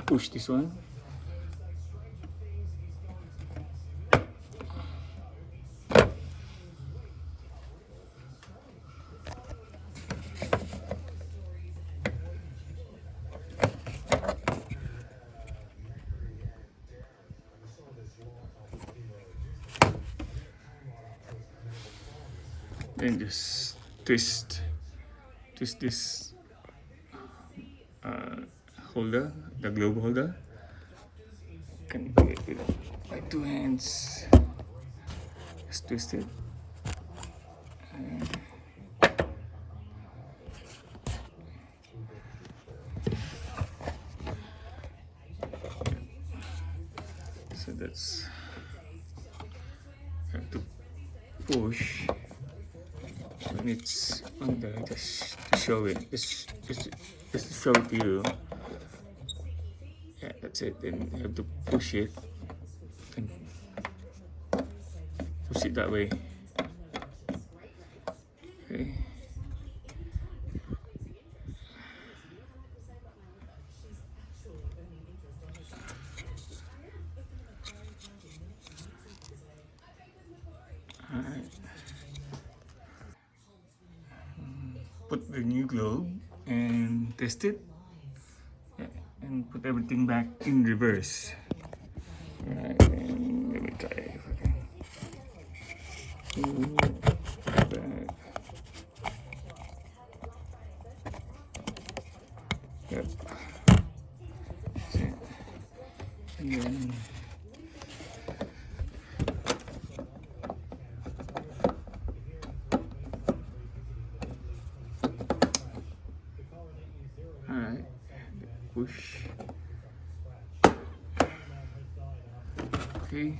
push this one. Then just twist this holder, the globe holder. Can do it with my two hands. Just twist it. So that's have to push when it's on there, just to show it, just to show it to you. Yeah, that's it. Then you have to push it and push it that way. Okay. Alright. Put the new globe and test it. Yeah, and put everything back in reverse. Alright, and let me try it if I can. Back. Yep. That's it. And then alright, push. Okay.